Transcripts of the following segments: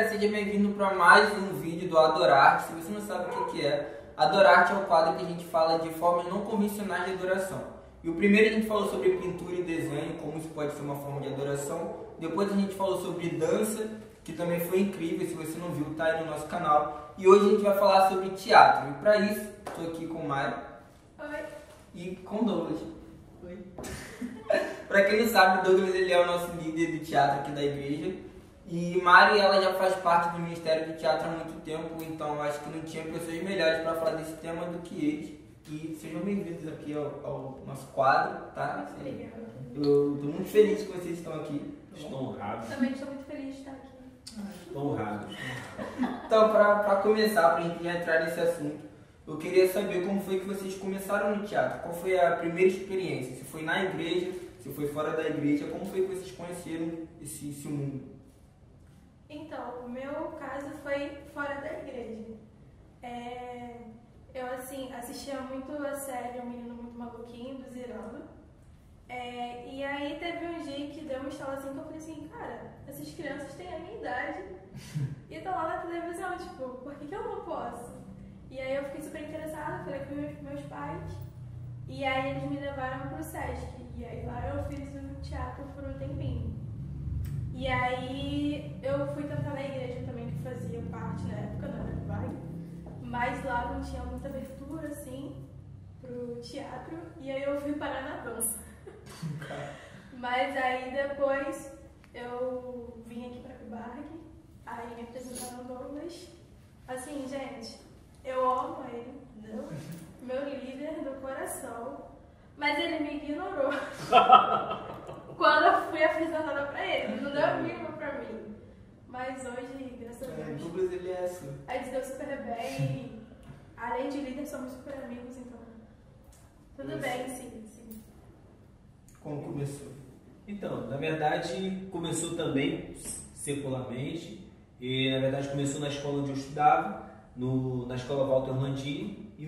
galera, seja bem-vindo para mais um vídeo do Adorarte. Se você não sabe o que é, Adorarte é o quadro que a gente fala de formas não convencionais de adoração. E o primeiro a gente falou sobre pintura e desenho, como isso pode ser uma forma de adoração. Depois a gente falou sobre dança, que também foi incrível, se você não viu, tá aí no nosso canal. E hoje a gente vai falar sobre teatro. E para isso, estou aqui com o Mário. Oi. E com o Douglas. Oi. Para quem não sabe, o Douglas ele é o nosso líder do teatro aqui da igreja. E Mari, ela já faz parte do Ministério do Teatro há muito tempo, então acho que não tinha pessoas melhores para falar desse tema do que eles. E sejam bem-vindos aqui ao nosso quadro, tá? Muito obrigada. Eu estou muito feliz que vocês estão aqui. Estou honrado. Também estou muito feliz de estar aqui. Estou honrado. Então, para começar, para a gente já entrar nesse assunto, eu queria saber como foi que vocês começaram no teatro. Qual foi a primeira experiência? Se foi na igreja, se foi fora da igreja, como foi que vocês conheceram esse mundo? Então, o meu caso foi fora da igreja. Eu, assim, assistia muito a série Um Menino Muito Maluquinho, do Zirano. E aí teve um dia que deu uma estala assim que eu falei assim, cara, essas crianças têm a minha idade e estão lá na televisão, tipo, por que eu não posso? E aí eu fiquei super interessada, falei com meus pais, e aí eles me levaram pro Sesc, e aí lá eu fiz o teatro por um tempinho. E aí eu fui tentar na igreja também, que fazia parte na época, não era vaga, mas lá não tinha muita abertura, assim, pro teatro, e aí eu fui parar na dança. Mas aí depois eu vim aqui pra Cubarg, aí me apresentaram o Douglas. Assim, gente, eu amo ele, entendeu? Meu líder do coração, mas ele me ignorou quando eu fui apresentada pra ele, não deu mínimo pra mim. Mas hoje, graças a Deus, Douglas, ele é assim. a gente deu super bem e além de líder somos super amigos, então tudo bem, sim. Como começou? Então, na verdade, começou também secularmente. E, na verdade, começou na escola onde eu estudava, na escola Walter Orlandini. E,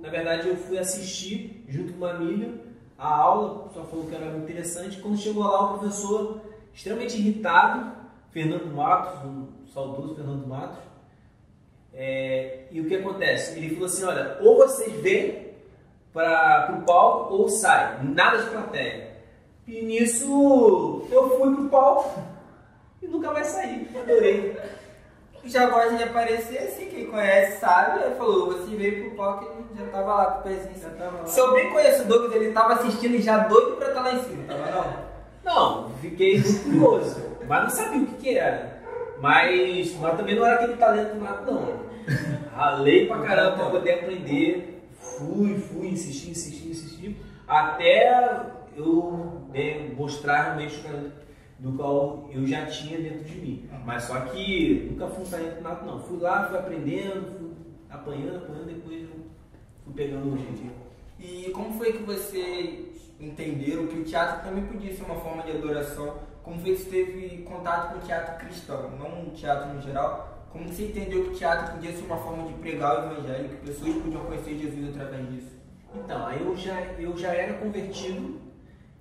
na verdade, eu fui assistir, junto com uma amiga, a aula. O pessoal falou que era muito interessante. Quando chegou lá, o professor, extremamente irritado, Fernando Matos, o saudoso Fernando Matos. E o que acontece? Ele falou assim, olha, ou vocês vêm para o palco ou saem, nada de plateia. E nisso eu fui pro palco e nunca mais saí. Adorei. Já gosta de aparecer assim, quem conhece sabe. Ele falou, você veio pro palco e já tava lá com o pezinho. Já tava lá. Se eu bem conheço o Douglas, ele tava assistindo e já doido pra estar lá em cima, tava não? Não, fiquei muito curioso, mas não sabia o que era. Mas também não era aquele talento nato, não. Ralei pra caramba pra poder aprender. Fui, insisti, até eu mostrar realmente o talento do qual eu já tinha dentro de mim. Mas só que nunca fui um talento nato, não. Fui lá, fui aprendendo, fui apanhando, depois eu fui pegando o jeitinho. E como foi que vocês entenderam que o teatro também podia ser uma forma de adoração? Como foi que você teve contato com o teatro cristão, não o teatro no geral? Como você entendeu que o teatro podia ser uma forma de pregar o evangelho, que pessoas podiam conhecer Jesus através disso? Então, aí eu já era convertido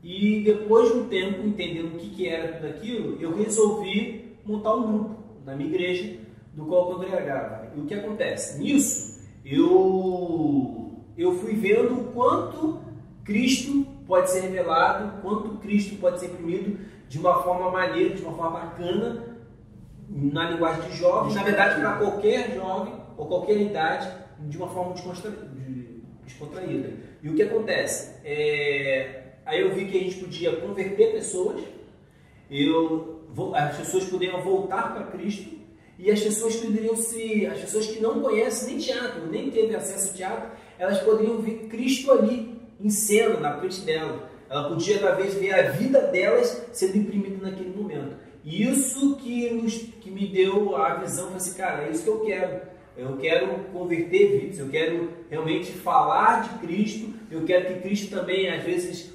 e depois de um tempo entendendo o que era tudo aquilo, eu resolvi montar um grupo na minha igreja do qual eu congregava. E o que acontece? Nisso, eu fui vendo o quanto Cristo pode ser revelado, quanto Cristo pode ser imprimido de uma forma maneira, de uma forma bacana, na linguagem de jovens, na verdade para qualquer jovem ou qualquer idade, de uma forma descontraída. E o que acontece? Aí eu vi que a gente podia converter pessoas, as pessoas poderiam voltar para Cristo e as pessoas que não conhecem nem teatro, nem teve acesso ao teatro, elas poderiam ver Cristo ali em cena, na frente dela. Ela podia, talvez, ver a vida delas sendo imprimida naquele momento. E isso que me deu a visão, falei assim, cara, é isso que eu quero. Eu quero converter vidas, eu quero realmente falar de Cristo, eu quero que Cristo também, às vezes,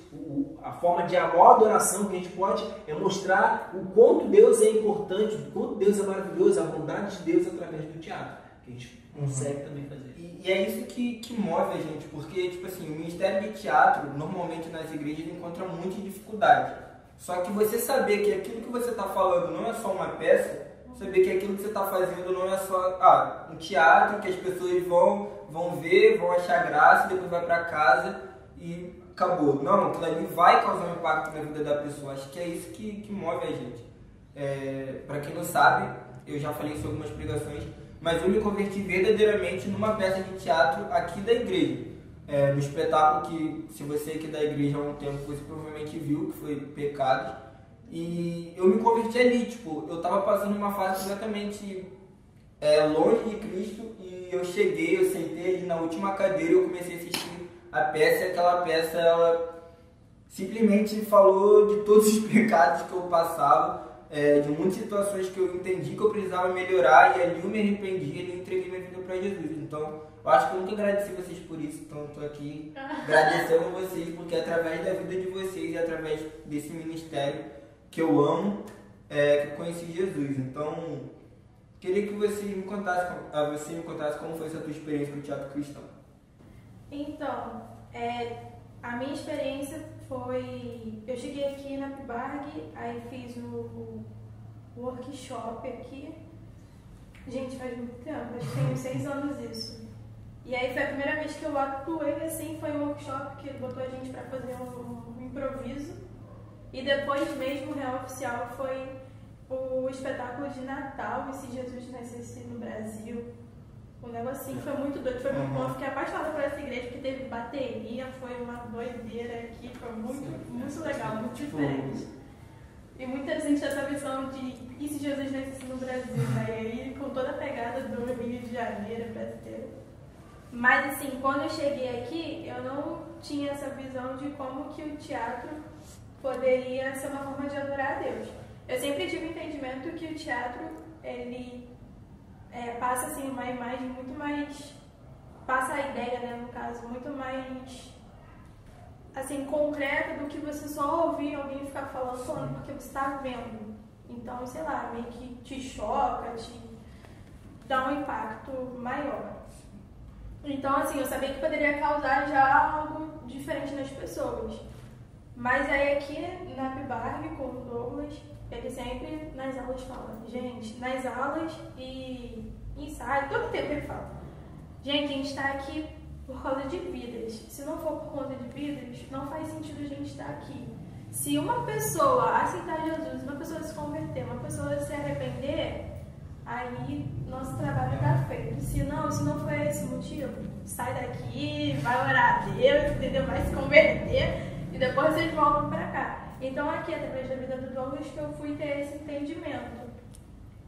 a forma de amor, adoração que a gente pode é mostrar o quanto Deus é importante, o quanto Deus é maravilhoso, a bondade de Deus através do teatro, que a gente consegue também fazer. E é isso que move a gente, porque, tipo assim, o Ministério de Teatro, normalmente nas igrejas, encontra muita dificuldade. Só que você saber que aquilo que você está falando não é só uma peça, Saber que aquilo que você está fazendo não é só um teatro que as pessoas vão ver, vão achar graça, depois vai para casa e acabou. Não, aquilo ali vai causar um impacto na vida da pessoa. Acho que é isso que move a gente. Para quem não sabe, eu já falei isso em algumas pregações, mas eu me converti verdadeiramente numa peça de teatro aqui da igreja. No espetáculo que, se você aqui da igreja há um tempo, você provavelmente viu, que foi Pecados. E eu me converti ali, tipo, eu tava passando uma fase completamente longe de Cristo, e eu cheguei, eu sentei ali na última cadeira e eu comecei a assistir a peça, e aquela peça, ela simplesmente falou de todos os pecados que eu passava, de muitas situações que eu entendi que eu precisava melhorar, e ali eu me arrependi, e eu entreguei minha vida para Jesus. Então, eu acho que eu nunca agradeci vocês por isso, então estou aqui agradecendo vocês, porque é através da vida de vocês e através desse ministério que eu amo, que eu conheci Jesus. Então, queria que você me contasse como foi essa tua experiência no teatro cristão. Então, a minha experiência foi... Eu cheguei aqui na PIBARG, aí fiz o workshop aqui. Gente, faz muito tempo, acho que tem uns 6 anos isso. E aí foi a primeira vez que eu atuei assim, foi um workshop que ele botou a gente para fazer um improviso. E depois mesmo, o real oficial, foi o espetáculo de Natal, e se Jesus nascesse no Brasil. Um negocinho foi muito doido, foi muito bom. Eu fiquei apaixonada por essa igreja, porque teve bateria, foi uma doideira aqui, foi muito legal, muito diferente. E muita gente tem essa visão de e se Jesus nascesse no Brasil, né? E aí com toda a pegada do Rio de Janeiro brasileiro. Mas assim, quando eu cheguei aqui, eu não tinha essa visão de como que o teatro poderia ser uma forma de adorar a Deus. Eu sempre tive o entendimento que o teatro, ele passa assim uma imagem muito mais, passa a ideia, né, no caso, muito mais assim concreta do que você só ouvir alguém ficar falando porque você está vendo. Então, sei lá, meio que te choca, te dá um impacto maior. Então, assim, eu sabia que poderia causar já algo diferente nas pessoas. Mas aí aqui na PIBARG, com o Douglas, ele sempre nas aulas fala, gente, nas aulas e ensaio, todo tempo ele fala, gente, a gente está aqui por causa de vidas. Se não for por conta de vidas, não faz sentido a gente estar aqui. Se uma pessoa aceitar Jesus, uma pessoa se converter, uma pessoa se arrepender, aí nosso trabalho está feito. Se não for esse motivo, sai daqui, vai orar a Deus, entendeu? Vai se converter e depois vocês voltam para cá. Então aqui, através da vida do Douglas, que eu fui ter esse entendimento.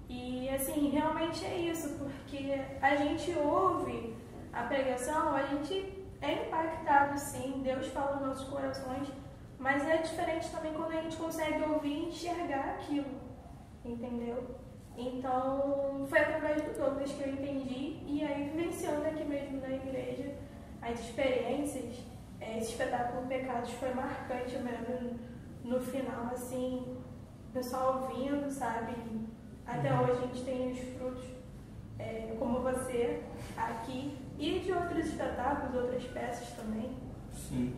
E assim, realmente é isso, porque a gente ouve a pregação, a gente é impactado sim, Deus fala nos nossos corações, mas é diferente também quando a gente consegue ouvir e enxergar aquilo, entendeu? Então, foi através do Douglas que eu entendi, e aí vivenciando aqui mesmo na igreja as experiências, esse espetáculo Pecados foi marcante mesmo no final, assim, o pessoal ouvindo, sabe? Até hoje a gente tem os frutos, como você, aqui, e de outros espetáculos, outras peças também. Sim.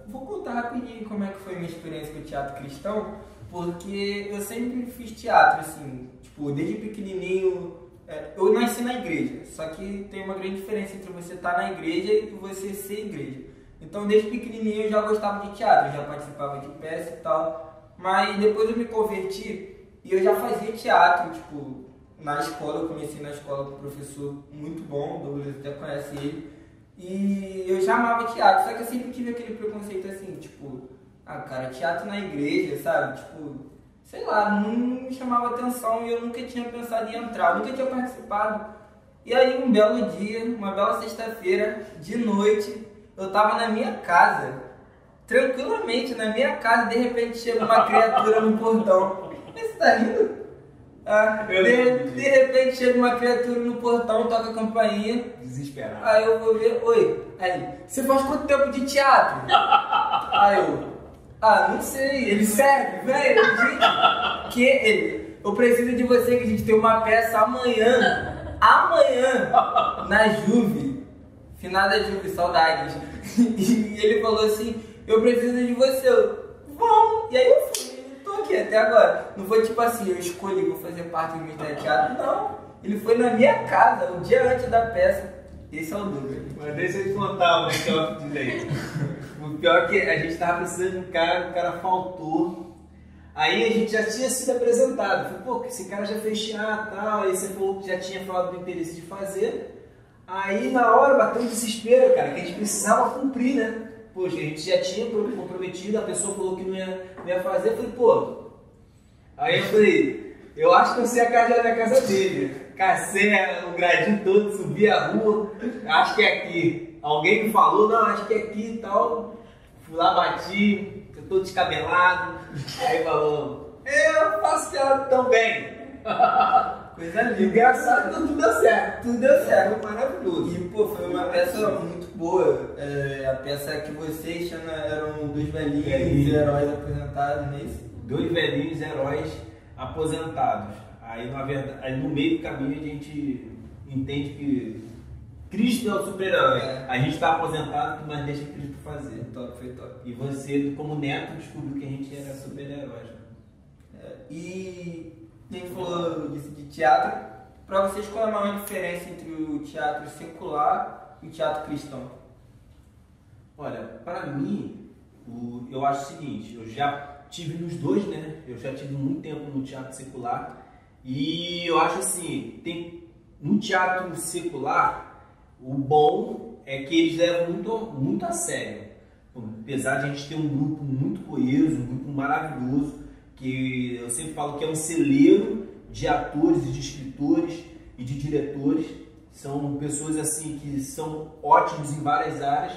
Vou contar rapidinho como é que foi a minha experiência com o teatro cristão, porque eu sempre fiz teatro, assim, tipo, desde pequenininho. Eu nasci na igreja, só que tem uma grande diferença entre você estar na igreja e você ser igreja. Então, desde pequenininho eu já gostava de teatro, eu já participava de peça e tal, mas depois eu me converti e eu já fazia teatro, tipo, na escola. Eu comecei na escola com um professor muito bom, o Douglas até conhece ele, e eu já amava teatro, só que eu sempre tive aquele preconceito assim, tipo, cara, teatro na igreja, sabe, tipo, sei lá, não me chamava atenção e eu nunca tinha pensado em entrar, eu nunca tinha participado. E aí um belo dia, uma bela sexta-feira, de noite, eu tava na minha casa, tranquilamente na minha casa, de repente chega uma criatura no portão. Você tá rindo? De repente chega uma criatura no portão, toca a campainha. Desesperado. Aí eu vou ver, oi. Aí, você faz quanto tempo de teatro? Aí não sei, ele serve, velho. Eu preciso de você, que a gente tem uma peça amanhã, na Juve. Finada Juve, saudades. E ele falou assim, eu preciso de você. Vamos! E aí eu fui, tô aqui. até agora. Não foi tipo assim, eu escolhi, vou fazer parte do Ministério de Teatro. Não, ele foi na minha casa, um dia antes da peça. Esse é o Douglas. Mas deixa eu te contar o que disso aí. O pior é que a gente tava precisando de um cara, o cara faltou. Aí a gente já tinha sido apresentado. Falei, pô, esse cara já fez teatro e tal. Aí você falou que já tinha falado do interesse de fazer. Aí na hora bateu um desespero, cara, que a gente precisava cumprir, né? Poxa, a gente já tinha comprometido, a pessoa falou que não ia fazer. Eu falei, pô. Aí eu falei, eu acho que eu sei a casa da casa dele. Cacei o gradinho todo, subi a rua, acho que é aqui. Alguém me falou, não, acho que é aqui e tal. Fui lá, bati, eu tô descabelado. Aí falou, eu faço teatro também. Coisa linda. Engraçado, tudo deu certo. Tudo deu certo. Foi maravilhoso. E, pô, foi uma peça muito boa. A peça que vocês eram dois velhinhos heróis aposentados, não é isso? Dois velhinhos heróis aposentados. Aí, na verdade, aí no meio do caminho a gente entende que Cristo é o super-herói. A gente está aposentado, mas deixa Cristo fazer. Foi top. E você, como neto, descobriu que a gente era super-herói. E a gente falou disso de teatro. Para vocês, qual é a maior diferença entre o teatro secular e o teatro cristão? Olha, para mim, eu acho o seguinte, eu já tive nos dois, né? Eu já tive muito tempo no teatro secular. E eu acho assim, no teatro secular, o bom é que eles levam muito a sério. Apesar de a gente ter um grupo muito coeso, um grupo maravilhoso, que eu sempre falo que é um celeiro de atores e de escritores e de diretores. São pessoas assim que são ótimos em várias áreas,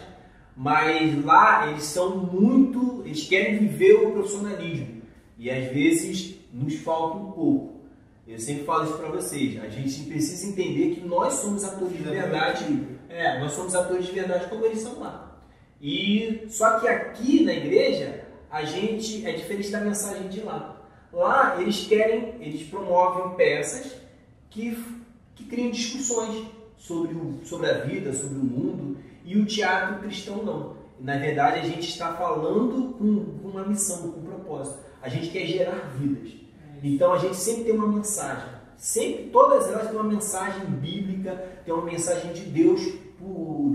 mas lá eles querem viver o profissionalismo. E às vezes nos falta um pouco. Eu sempre falo isso para vocês, a gente precisa entender que nós somos atores de verdade, nós somos atores de verdade como eles são lá. E só que aqui na igreja, a gente é diferente da mensagem de lá. Lá eles promovem peças que criam discussões sobre a vida, sobre o mundo, e o teatro cristão não. Na verdade, a gente está falando com uma missão, com um propósito. A gente quer gerar vidas. Então a gente sempre tem uma mensagem, todas elas têm uma mensagem bíblica, tem uma mensagem de Deus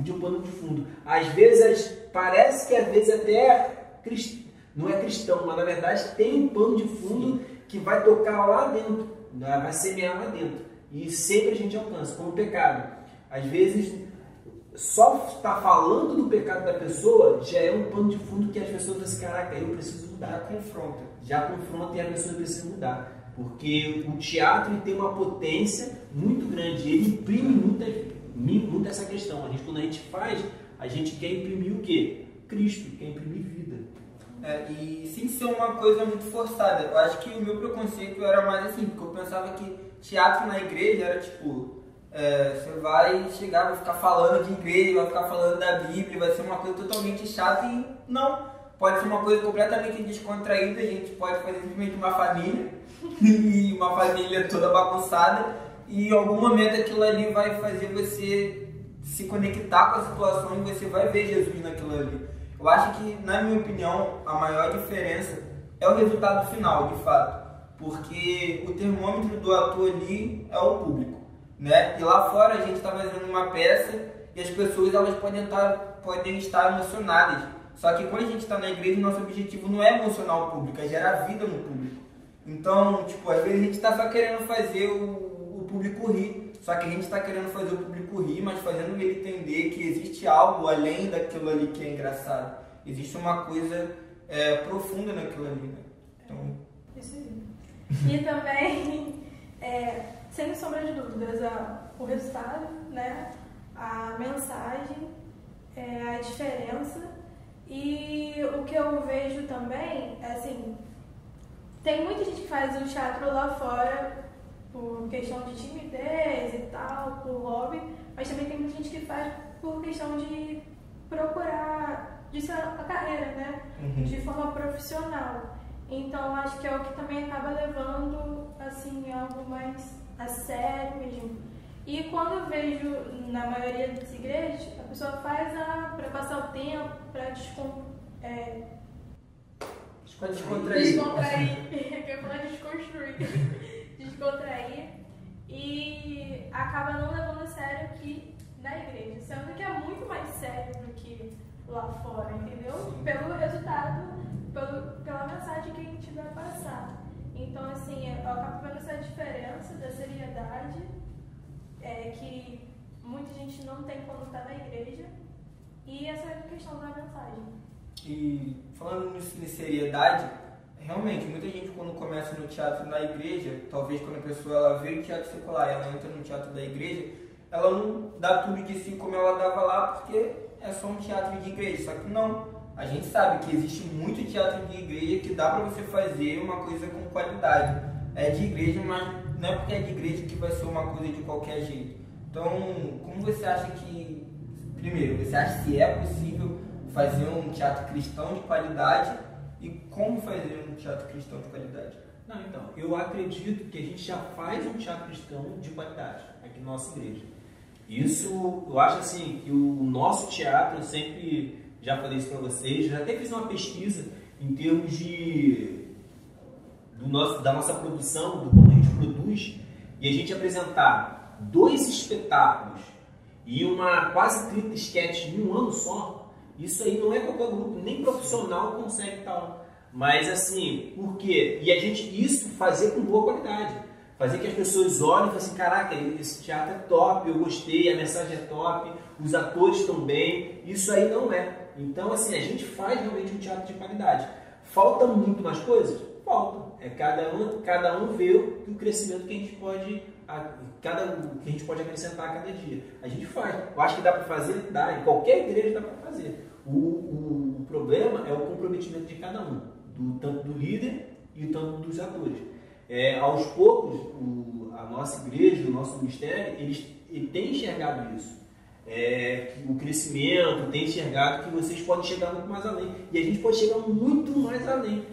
de um pano de fundo. Às vezes parece que às vezes até não é cristão, mas na verdade tem um pano de fundo que vai tocar lá dentro, vai semear lá dentro. E sempre a gente alcança, como o pecado. Às vezes só estar falando do pecado da pessoa já é um pano de fundo que as pessoas dizem, caraca, eu preciso mudar. Já confronta e a pessoa precisa mudar. Porque o teatro tem uma potência muito grande, ele imprime muito essa questão. Quando a gente faz, a gente quer imprimir o quê? Cristo, quer imprimir vida. E sem ser uma coisa muito forçada. Eu acho que o meu preconceito era mais assim, porque eu pensava que teatro na igreja era tipo... você vai chegar, vai ficar falando de igreja, vai ficar falando da Bíblia, vai ser uma coisa totalmente chata e não. Pode ser uma coisa completamente descontraída, a gente pode fazer simplesmente uma família e uma família toda bagunçada e em algum momento aquilo ali vai fazer você se conectar com a situação e você vai ver Jesus naquilo ali. Eu acho que, na minha opinião, a maior diferença é o resultado final, de fato, porque o termômetro do ator ali é o público. Né? E lá fora a gente está fazendo uma peça e as pessoas elas podem estar emocionadas. Só que quando a gente está na igreja, o nosso objetivo não é emocionar o público, é gerar vida no público. Então, tipo, às vezes a gente está só querendo fazer o público rir. Só que a gente está querendo fazer o público rir, mas fazendo ele entender que existe algo além daquilo ali que é engraçado. Existe uma coisa profunda naquilo ali, né? Então... Isso aí. E também... sem sombra de dúvidas, o resultado, né? A mensagem, a diferença. E o que eu vejo também é assim, tem muita gente que faz o teatro lá fora por questão de timidez e tal, por hobby, mas também tem muita gente que faz por questão de procurar, de ser a carreira, né? De forma profissional. Então acho que é o que também acaba levando assim algo mais a sério mesmo. E quando eu vejo na maioria das igrejas, a pessoa faz para passar o tempo, para Pra descontrair. Descontrair. Eu ia falar desconstruir. Descontrair. E acaba não levando a sério aqui na igreja. Sendo que é muito mais sério do que lá fora, entendeu? Sim. Pelo resultado, pela mensagem que a gente vai passar. Então, assim, eu acabo vendo essa diferença da seriedade que muita gente não tem quando está na igreja e essa questão da mensagem. E falando nisso de seriedade, realmente, muita gente quando começa no teatro na igreja, talvez quando a pessoa ela vê o teatro secular e ela entra no teatro da igreja, ela não dá tudo de si como ela dava lá, porque é só um teatro de igreja. Só que não, a gente sabe que existe muito teatro de igreja que dá pra você fazer uma coisa com qualidade. É de igreja, mas não é porque é de igreja que vai ser uma coisa de qualquer jeito. Então, como você acha que, primeiro, você acha que é possível fazer um teatro cristão de qualidade e como fazer um teatro cristão de qualidade? Não, então, eu acredito que a gente já faz um teatro cristão de qualidade aqui na nossa igreja. Isso, eu acho assim, que o nosso teatro, eu sempre já falei isso para vocês, já até fiz uma pesquisa em termos da nossa produção, do como a gente produz, e a gente apresentar 2 espetáculos e quase 30 sketches em um ano só, isso aí não é qualquer grupo, nem profissional consegue tal. Mas assim, por quê? E a gente isso fazer com boa qualidade. Fazer que as pessoas olhem e falem assim, caraca, esse teatro é top, eu gostei, a mensagem é top, os atores estão bem, isso aí não é. Então assim, a gente faz realmente um teatro de qualidade. Falta muito mais coisas? Falta. Cada um vê o crescimento que a gente pode acrescentar a cada dia. A gente faz. Eu acho que dá para fazer, dá. Em qualquer igreja dá para fazer. O problema é o comprometimento de cada um, tanto do líder e tanto dos atores. Aos poucos, a nossa igreja, o nosso ministério, ele tem enxergado isso. O crescimento, tem enxergado que vocês podem chegar muito mais além. E a gente pode chegar muito mais além.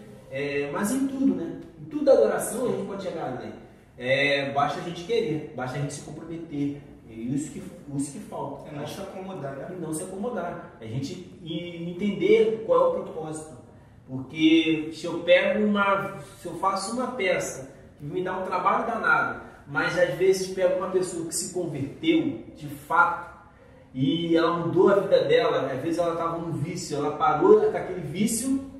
Mas em tudo, né? Em tudo da adoração a gente pode chegar além. Basta a gente querer, basta a gente se comprometer. É isso que falta. Não se acomodar, né? E não se acomodar. A gente entender qual é o propósito. Porque se eu faço uma peça que me dá um trabalho danado, mas às vezes pego uma pessoa que se converteu de fato e ela mudou a vida dela, às vezes ela estava num vício, ela parou com aquele vício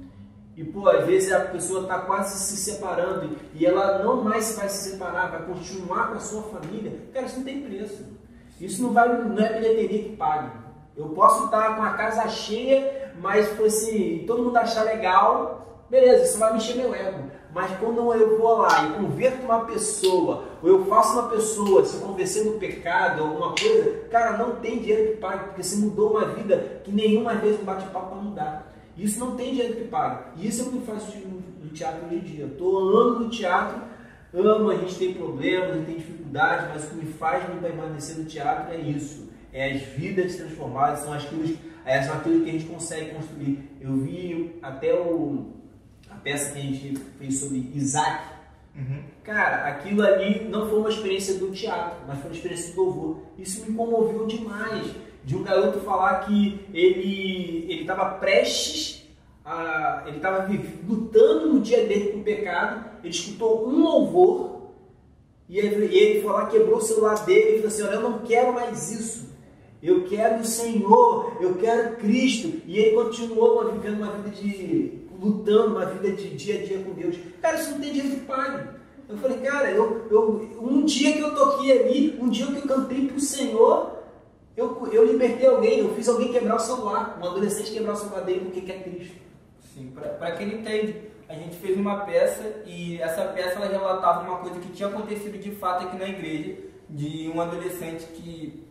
e às vezes a pessoa está quase se separando e ela não mais vai se separar, vai continuar com a sua família. Cara, isso não tem preço. Isso não é bilheteria que paga. Eu posso estar com a casa cheia, mas se todo mundo achar legal, beleza, isso vai me encher meu ego. Mas quando eu vou lá e converto uma pessoa, ou eu faço uma pessoa se convencer no pecado, alguma coisa, cara, não tem dinheiro que pague, porque você mudou uma vida que nenhuma vez um bate-papo para mudar. Isso não tem dinheiro que pague. E isso é o que faz no teatro hoje em dia. Eu estou amando o teatro, a gente tem problemas, a gente tem dificuldades, mas o que me faz me permanecer no teatro é isso. As vidas transformadas, são aquilo que a gente consegue construir. Eu vi até a peça que a gente fez sobre Isaac. Uhum. Cara, aquilo ali não foi uma experiência do teatro, mas foi uma experiência do louvor. Isso me comoveu demais. De um garoto falar que ele estava prestes ele estava lutando no dia dele com o pecado, ele escutou um louvor e ele foi lá, quebrou o celular dele e falou assim, olha, eu não quero mais isso, eu quero o Senhor, eu quero Cristo. E ele continuou vivendo uma vida lutando, uma vida de dia a dia com Deus. Cara, isso não tem dinheiro que pague. Eu falei, cara, um dia que eu toquei ali, um dia que eu cantei para o Senhor, eu libertei alguém, eu fiz alguém quebrar o celular, um adolescente quebrar o celular dele porque quer Cristo. Sim, para quem não entende, a gente fez uma peça e essa peça ela relatava uma coisa que tinha acontecido de fato aqui na igreja, de um adolescente que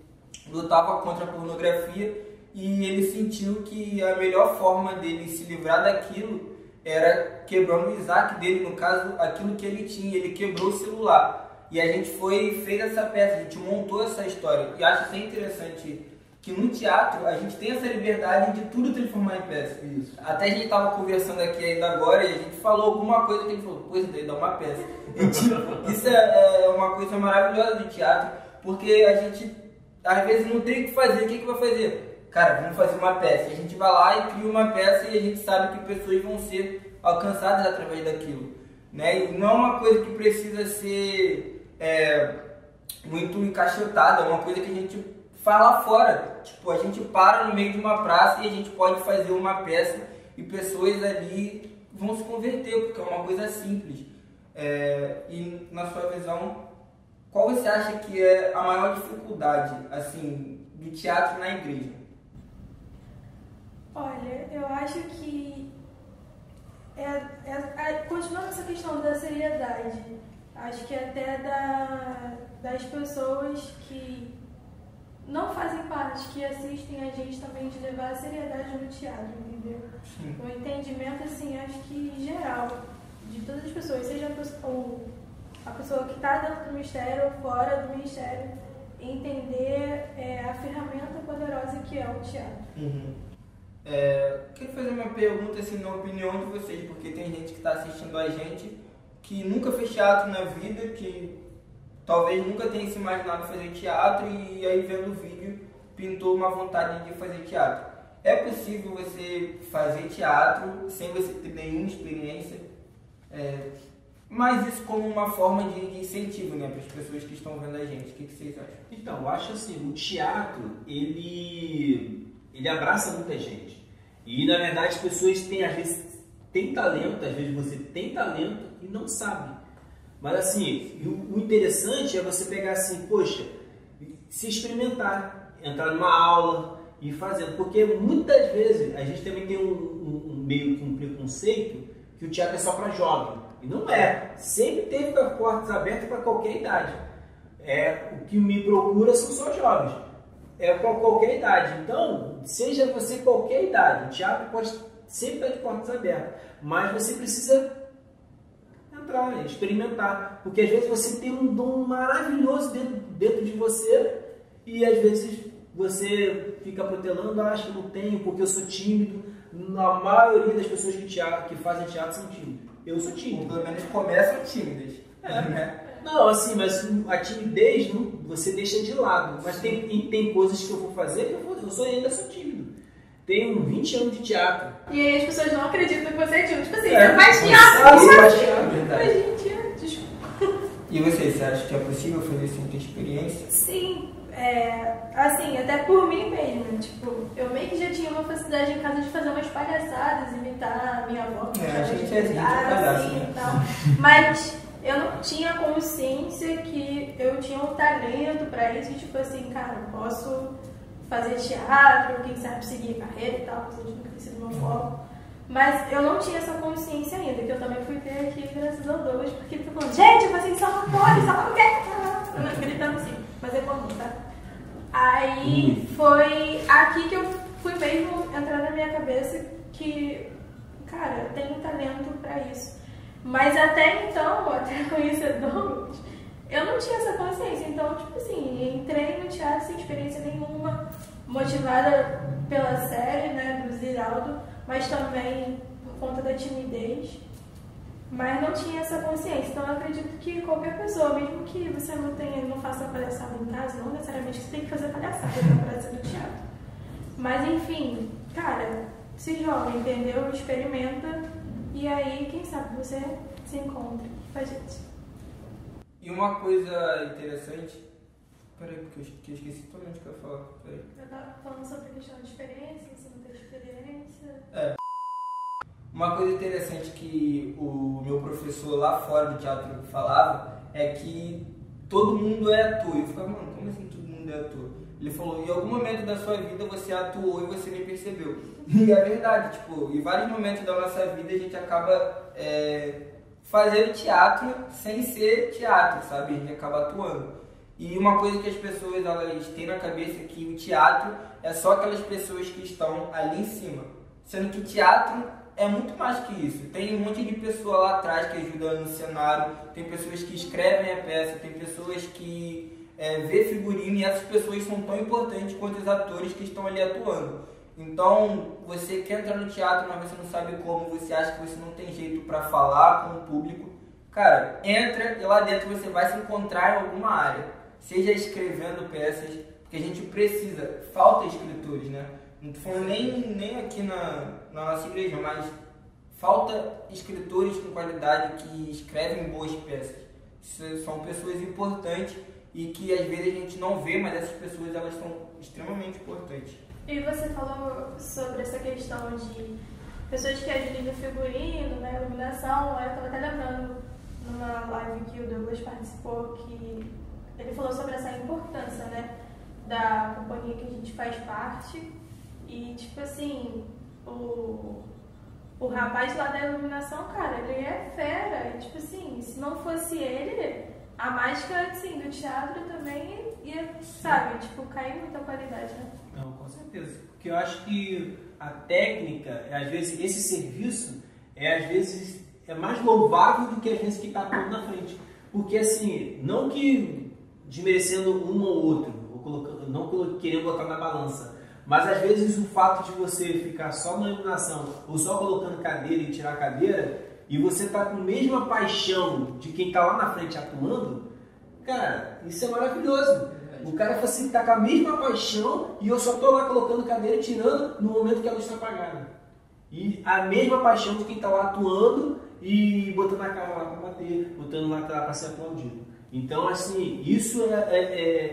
lutava contra a pornografia e ele sentiu que a melhor forma dele se livrar daquilo era quebrando o Isaac dele, no caso, aquilo que ele tinha, ele quebrou o celular. E a gente fez essa peça, a gente montou essa história. E acho isso interessante, que no teatro a gente tem essa liberdade de tudo transformar em peça. Isso. Até a gente estava conversando aqui ainda agora e a gente falou alguma coisa que ele falou, pois daí dá uma peça. E, tipo, isso é uma coisa maravilhosa do teatro, porque a gente às vezes não tem o que fazer, o que vai fazer? cara, vamos fazer uma peça. A gente vai lá e cria uma peça e a gente sabe que pessoas vão ser alcançadas através daquilo, né? E não é uma coisa que precisa ser muito encaixotada, é uma coisa que a gente faz lá fora. Tipo, a gente para no meio de uma praça e a gente pode fazer uma peça e pessoas ali vão se converter, porque é uma coisa simples. E na sua visão, qual você acha que é a maior dificuldade, assim, do teatro na igreja? Olha, eu acho que continuando essa questão da seriedade, acho que até das pessoas que não fazem parte, que assistem a gente também, de levar a seriedade no teatro, entendeu? Sim. O entendimento, assim, acho que geral, de todas as pessoas, seja a pessoa que está dentro do ministério ou fora do ministério, entender a ferramenta poderosa que é o teatro. Uhum. Quero fazer uma pergunta, assim, na opinião de vocês, porque tem gente que está assistindo a gente que nunca fez teatro na vida, que talvez nunca tenha se imaginado fazer teatro e aí vendo o vídeo pintou uma vontade de fazer teatro. É possível você fazer teatro sem você ter nenhuma experiência, mas isso como uma forma de incentivo, né, para as pessoas que estão vendo a gente. O que vocês acham? Então, eu acho assim, o teatro, ele abraça muita gente. E, na verdade, as pessoas têm, às vezes, talento, às vezes você tem talento e não sabe. Mas, assim, o interessante é você pegar assim, poxa, se experimentar, entrar numa aula e ir fazendo. Porque, muitas vezes, a gente também tem meio que um preconceito que o teatro é só para jovem. E não é. Sempre teve portas abertas para qualquer idade. O que me procura são só jovens. É para qualquer idade. Então, seja você qualquer idade, o teatro pode sempre estar de portas abertas. Mas você precisa entrar, experimentar. Porque às vezes você tem um dom maravilhoso dentro de você e às vezes você fica protelando, acho que não tenho porque eu sou tímido. A maioria das pessoas que fazem teatro são tímidas. Eu sou tímido. Pelo menos começam tímidas. Né? Não, assim, mas a timidez você deixa de lado. Mas tem coisas que eu vou fazer que ainda sou tímido. Tenho 20 anos de teatro. E aí as pessoas não acreditam que você é tímido. Tipo assim, você faz teatro. Você faz teatro, verdade. Mas, gente, desculpa. E você acha que é possível fazer sem ter experiência? Sim. Assim, até por mim mesmo, tipo, eu meio que já tinha uma facilidade em casa de fazer umas palhaçadas, imitar a minha avó, a gente é palhaço, assim, né? e tal. Mas eu não tinha consciência que eu tinha um talento pra isso, tipo assim, cara, eu posso fazer teatro, quem sabe seguir carreira e tal, porque nunca tem sido meu foco. Mas eu não tinha essa consciência ainda, que eu também fui ter aqui graças ao Douglas, porque ele tá falando, gente, vocês são atores, só gritando assim, mas é comum, tá? Aí foi aqui que eu fui mesmo entrar na minha cabeça que, cara, eu tenho talento pra isso. Mas até então, até conhecer Douglas, eu não tinha essa consciência. Então, tipo assim, entrei no teatro sem experiência nenhuma, motivada pela série, né, do Ziraldo, mas também por conta da timidez. Mas não tinha essa consciência. Então eu acredito que qualquer pessoa, mesmo que você não faça palhaçada em casa, não necessariamente você tem que fazer palhaçada para ser do teatro. Mas enfim, cara, se joga, entendeu? Experimenta e aí, quem sabe, você se encontra com a gente. E uma coisa interessante... Peraí, porque eu esqueci totalmente o que eu ia falar. Peraí. Eu tava falando sobre a questão de experiência, se não tem experiência... Uma coisa interessante que o meu professor lá fora do teatro falava é que todo mundo é ator. Eu ficava, mano, como assim todo mundo é ator? Ele falou, em algum momento da sua vida você atuou e você nem percebeu. E é verdade, tipo, em vários momentos da nossa vida a gente acaba fazendo teatro sem ser teatro, sabe? A gente acaba atuando. E uma coisa que as pessoas elas têm na cabeça é que o teatro é só aquelas pessoas que estão ali em cima. Sendo que teatro é muito mais que isso. Tem um monte de pessoa lá atrás que ajuda no cenário, tem pessoas que escrevem a peça, tem pessoas que vê figurino e essas pessoas são tão importantes quanto os atores que estão ali atuando. Então, você quer entrar no teatro, mas você não sabe como, você acha que você não tem jeito para falar com o público, cara, entra e lá dentro você vai se encontrar em alguma área. Seja escrevendo peças, porque a gente precisa, falta escritores, né? Não estou falando nem aqui na nossa igreja, mas falta escritores com qualidade que escrevem boas peças. São pessoas importantes e que às vezes a gente não vê, mas essas pessoas elas são extremamente importantes. E você falou sobre essa questão de pessoas que ajudam no figurino, na iluminação. Eu estava até lembrando numa live que o Douglas participou que ele falou sobre essa importância, né, da companhia que a gente faz parte. E tipo assim, o rapaz lá da iluminação, cara, ele é fera. E, tipo assim, se não fosse ele, a mágica assim, do teatro também ia, sabe, tipo, cair muita qualidade, né? Não, com certeza. Porque eu acho que a técnica, às vezes, esse serviço, às vezes, é mais louvável do que às vezes que está atuando na frente. Porque, assim, não que desmerecendo um ou outro, ou colocando, não querendo botar na balança, mas às vezes o fato de você ficar só na iluminação, ou só colocando cadeira e tirar a cadeira, e você tá com a mesma paixão de quem está lá na frente atuando, cara, isso é maravilhoso. O cara fala assim, tá com a mesma paixão e eu só tô lá colocando cadeira e tirando no momento que ela está apagada. E a mesma paixão de quem está lá atuando e botando a cara lá para bater, botando lá para ser aplaudido. Então, assim, isso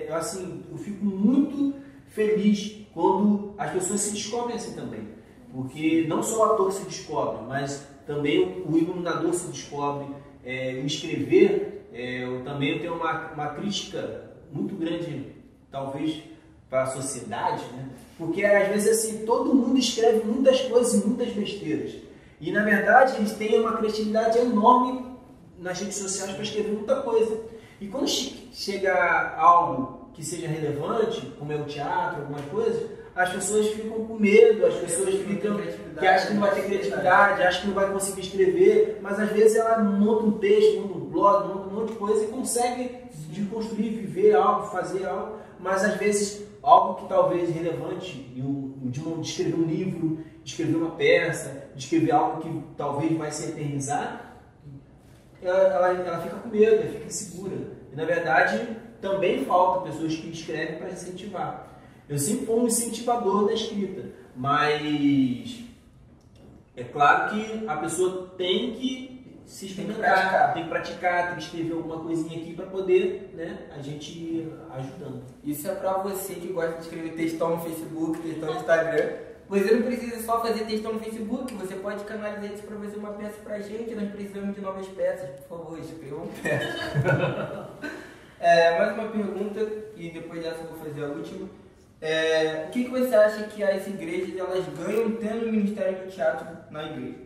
assim, eu fico muito feliz quando as pessoas se descobrem assim também. Porque não só o ator se descobre, mas também o iluminador se descobre. O escrever, eu tenho uma crítica muito grande, talvez, para a sociedade, né? Porque às vezes assim, todo mundo escreve muitas coisas e muitas besteiras. E na verdade eles têm uma criatividade enorme nas redes sociais para escrever muita coisa. E quando chega algo que seja relevante, como é o teatro, algumas coisas, as pessoas ficam com medo, as pessoas ficam que acham que não vai ter criatividade, acham que não vai conseguir escrever, mas às vezes ela monta um texto, monta um blog, monta um monte de coisa e consegue de construir, viver algo, fazer algo, mas às vezes algo que talvez relevante, de escrever um livro, de escrever uma peça, de escrever algo que talvez vai se eternizar, ela fica com medo, ela fica insegura. E na verdade também falta pessoas que escrevem para incentivar. Eu sempre fui um incentivador da escrita, mas é claro que a pessoa tem que se experimentar, tem que praticar, tem que escrever alguma coisinha aqui para poder, né, a gente ir ajudando. Isso é para você que gosta de escrever textão no Facebook, textão no Instagram. Você não precisa só fazer textão no Facebook, você pode canalizar isso para fazer uma peça pra gente. Nós precisamos de novas peças, por favor, escrevam peças. Mais uma pergunta, e depois dessa eu vou fazer a última. O que você acha que as igrejas elas ganham tendo o Ministério do Teatro na igreja?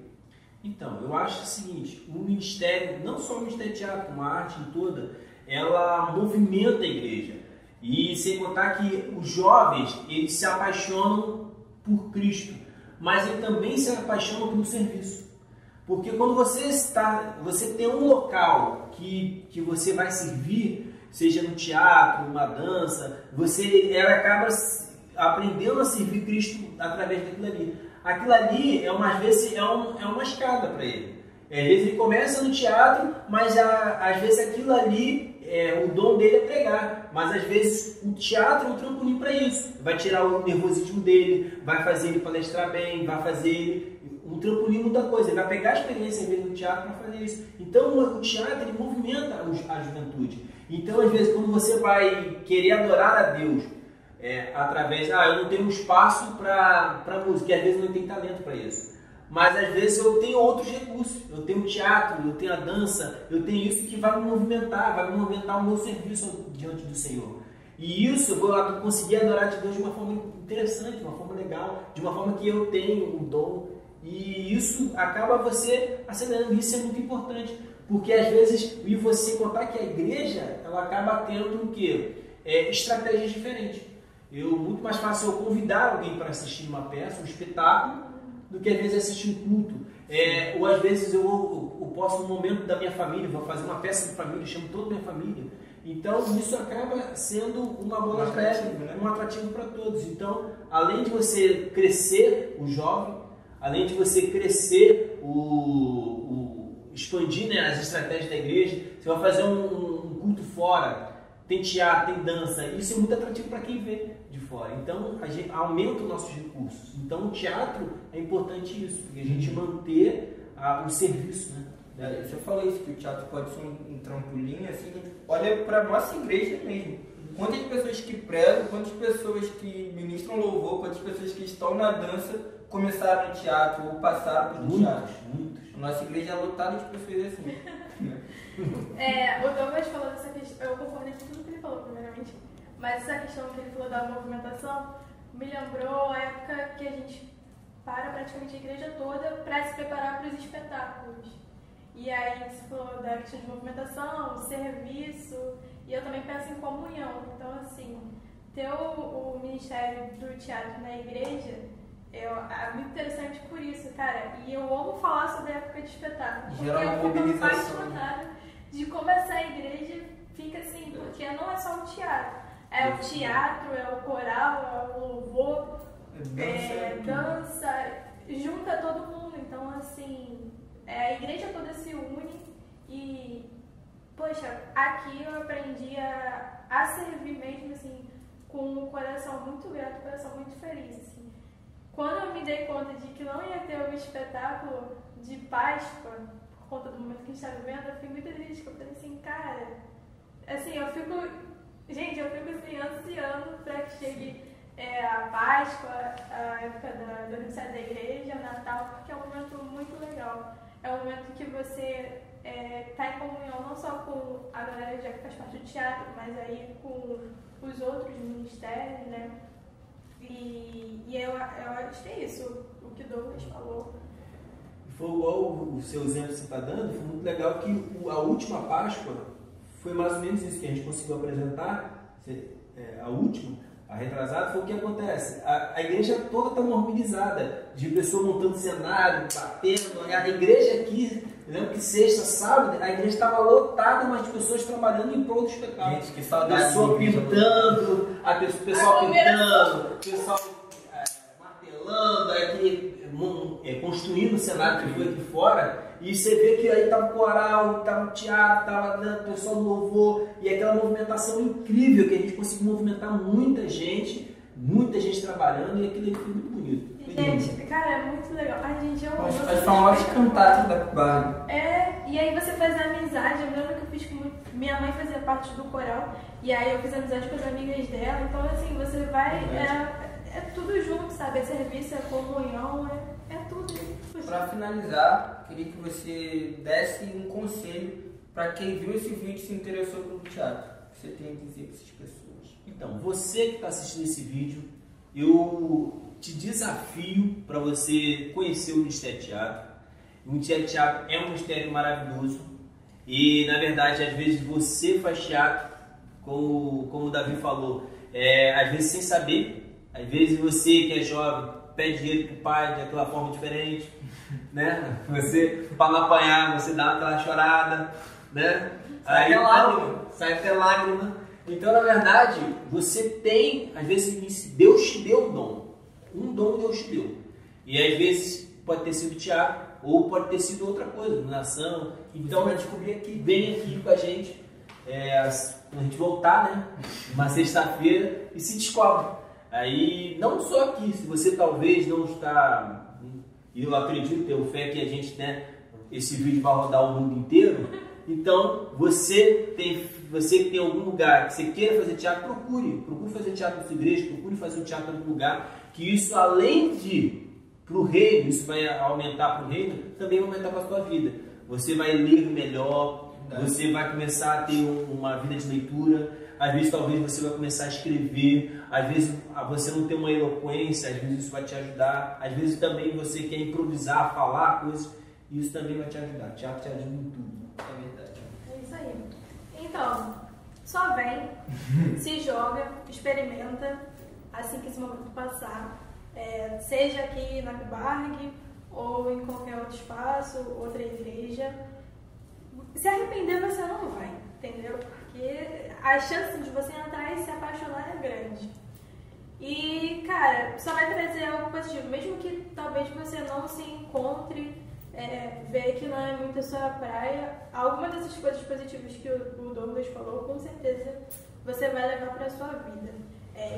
Então, eu acho o seguinte, o ministério, não só o Ministério do Teatro, uma arte em toda, ela movimenta a igreja. E sem contar que os jovens, eles se apaixonam por Cristo, mas eles também se apaixonam pelo serviço. Porque quando você tem um local que você vai servir, seja no teatro, numa dança, ela acaba aprendendo a servir Cristo através daquilo ali. Aquilo ali, às vezes, é uma escada para ele. Às vezes ele começa no teatro, mas às vezes aquilo ali, o dom dele é pregar. Mas às vezes o teatro é um trampolim para isso. Vai tirar o nervosismo dele, vai fazer ele palestrar bem, vai fazer ele um trampolim muita coisa. Ele vai pegar a experiência dele no teatro para fazer isso. Então o teatro ele movimenta a juventude. Então às vezes quando você vai querer adorar a Deus através, eu não tenho um espaço para música, e às vezes eu não tenho talento para isso. Mas às vezes eu tenho outros recursos, eu tenho o teatro, eu tenho a dança, eu tenho isso que vai me movimentar o meu serviço diante do Senhor. E isso eu vou conseguir adorar a Deus de uma forma interessante, de uma forma legal, de uma forma que eu tenho o dom. E isso acaba você acelerando, isso é muito importante, porque às vezes, e você contar que a igreja, ela acaba tendo o quê? Estratégias diferentes. Muito mais fácil eu convidar alguém para assistir uma peça, um espetáculo, do que às vezes assistir um culto. Ou às vezes eu posso, no momento da minha família, vou fazer uma peça de família, chamo toda a minha família. Então isso acaba sendo uma bola de neve, um atrativo para todos. Então, além de você crescer o jovem, além de você crescer expandir, né, as estratégias da igreja, você vai fazer um culto fora. tem teatro, tem dança, isso é muito atrativo para quem vê de fora. Então, a gente aumenta os nossos recursos. Então, o teatro é importante isso, porque a gente manter o serviço, né? Você falou isso, que o teatro pode ser um trampolim, assim, olha para a nossa igreja mesmo. Quantas pessoas que pregam, quantas pessoas que ministram louvor, quantas pessoas que estão na dança começaram no teatro ou passaram pelo teatro. Muitos. A nossa igreja é lotada de pessoas assim. O Douglas falou dessa questão, eu concordei com tudo que ele falou, primeiramente, mas essa questão que ele falou da movimentação me lembrou a época que a gente para praticamente a igreja toda para se preparar para os espetáculos. E aí você falou da questão de movimentação, serviço, e eu também penso em comunhão. Então, assim, ter o ministério do teatro na igreja é muito interessante por isso, cara. E eu amo falar sobre a época de espetáculo, porque eu fico apaixonada de como essa igreja fica assim, porque não é só o teatro. É o teatro, é o coral, é o louvor, dança, junta todo mundo. Então, assim, a igreja toda se une e, poxa, aqui eu aprendi a servir mesmo, assim, com um coração muito grato, um coração muito feliz, assim. Quando eu me dei conta de que não ia ter um espetáculo de Páscoa, por conta do momento que a gente está vivendo, eu fiquei muito triste, porque eu falei assim, cara, assim, eu fico assim, ansiando para que chegue a Páscoa, a época do aniversário da igreja, Natal, porque é um momento muito legal. É um momento que você está em comunhão não só com a galera já que faz parte do teatro, mas aí com os outros ministérios, né? E eu acho que é isso, o que o Douglas falou. Foi igual o seu exemplo que você está dando, foi muito legal que a última Páscoa foi mais ou menos isso que a gente conseguiu apresentar, a última, a retrasada, foi o que acontece. A igreja toda está mobilizada, de pessoas montando cenário, batendo, a igreja aqui, eu lembro que sexta, sábado, a igreja estava lotada, mas de pessoas trabalhando em prol do espetáculo. Gente, que saudade. Pessoa pintando, o pessoal pintando, o pessoal martelando, aqui, construindo o cenário que foi aqui fora, e você vê que aí estava o coral, estava o teatro, estava o pessoal do louvor, e aquela movimentação incrível que a gente conseguiu movimentar muita gente trabalhando, e aquilo foi muito bonito. Gente, cara, é muito legal. A gente ama. As famosas cantatas da Barbie. E aí você faz amizade. Eu lembro que eu fiz com minha mãe fazia parte do coral, e aí eu fiz amizade com as amigas dela. Então, assim, você vai. É tudo junto, sabe? É serviço, é comunhão, é tudo. Para finalizar, queria que você desse um conselho para quem viu esse vídeo e se interessou pelo teatro. O que você tem a dizer para essas pessoas? Então, você que está assistindo esse vídeo, eu te desafio para você conhecer o Ministério Teatro. O Ministério Teatro é um ministério maravilhoso e, na verdade, às vezes você faz teatro, como o Davi falou, às vezes sem saber, às vezes você que é jovem pede dinheiro pro pai de aquela forma diferente, né? Você, para não apanhar, você dá aquela chorada, né? Sai até lágrima. Então, na verdade, você tem, às vezes, Deus te deu um dom. Um dom Deus te deu. E às vezes pode ter sido teatro, ou pode ter sido outra coisa, iluminação. Então, vai descobrir aqui. Vem aqui com a gente, quando a gente voltar, né? Uma sexta-feira, e se descobre. Aí, não só aqui, se você talvez não está, e eu acredito, tenho fé que a gente, né, esse vídeo vai rodar o mundo inteiro, então você que tem algum lugar que você queira fazer teatro, procure fazer teatro na sua igreja, procure fazer um teatro em algum lugar, que isso além de para o reino, isso vai aumentar para o reino, também vai aumentar para a sua vida. Você vai ler melhor, você vai começar a ter uma vida de leitura, às vezes talvez você vai começar a escrever, às vezes você não tem uma eloquência, às vezes isso vai te ajudar, às vezes também você quer improvisar, falar coisas, e isso também vai te ajudar. O teatro te ajuda em tudo. É verdade. É isso aí. Então, só vem, se joga, experimenta, assim que esse momento passar, seja aqui na Bibarg ou em qualquer outro espaço, outra igreja. Se arrepender você não vai, entendeu? Porque a chance de você entrar e se apaixonar é grande. E, cara, só vai trazer algo positivo, mesmo que talvez você não se encontre, ver que não é muito a sua praia, alguma dessas coisas positivas que o Douglas falou, com certeza você vai levar para a sua vida.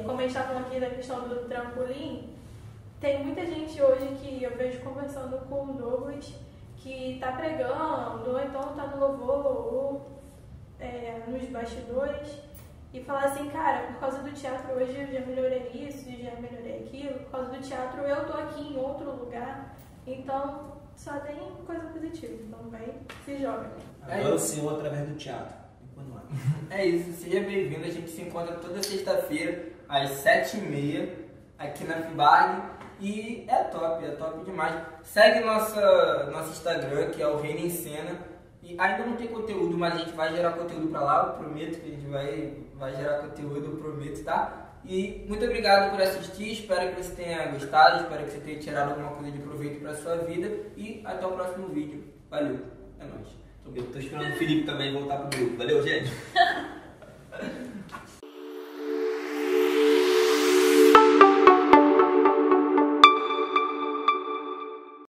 Como a gente está falando aqui da questão do trampolim, tem muita gente hoje que eu vejo conversando com o Douglas que está pregando, ou então está no louvor, ou nos bastidores, e fala assim, cara, por causa do teatro hoje eu já melhorei isso, já melhorei aquilo, por causa do teatro eu tô aqui em outro lugar, então só tem coisa positiva, então vai, se joga. Agora o Senhor através do teatro. É isso, seja bem-vindo, a gente se encontra toda sexta-feira às 7h30 aqui na FIBARG e é top demais. Segue nosso Instagram, que é o Reino em Cena, e ainda não tem conteúdo, mas a gente vai gerar conteúdo pra lá, eu prometo que a gente vai gerar conteúdo, eu prometo, tá? E muito obrigado por assistir, espero que você tenha gostado, espero que você tenha tirado alguma coisa de proveito pra sua vida e até o próximo vídeo. Valeu, é nóis. Eu tô esperando o Felipe também voltar pro grupo. Valeu, gente!